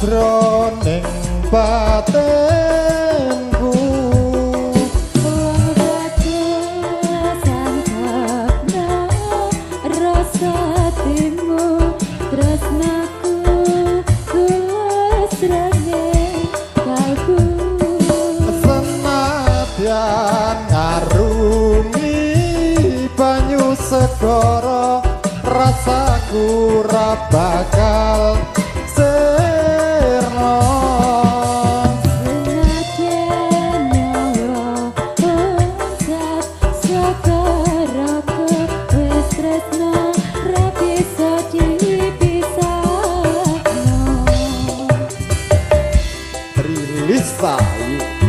sajroning batinku rasa timu tresnaku tulus rene kalbu senadyan ngarungi banyu segara rasaku ra bakal sirna senajan nyawa oncat sakaraku wis tresna ra bisa dipisahno rilis sayu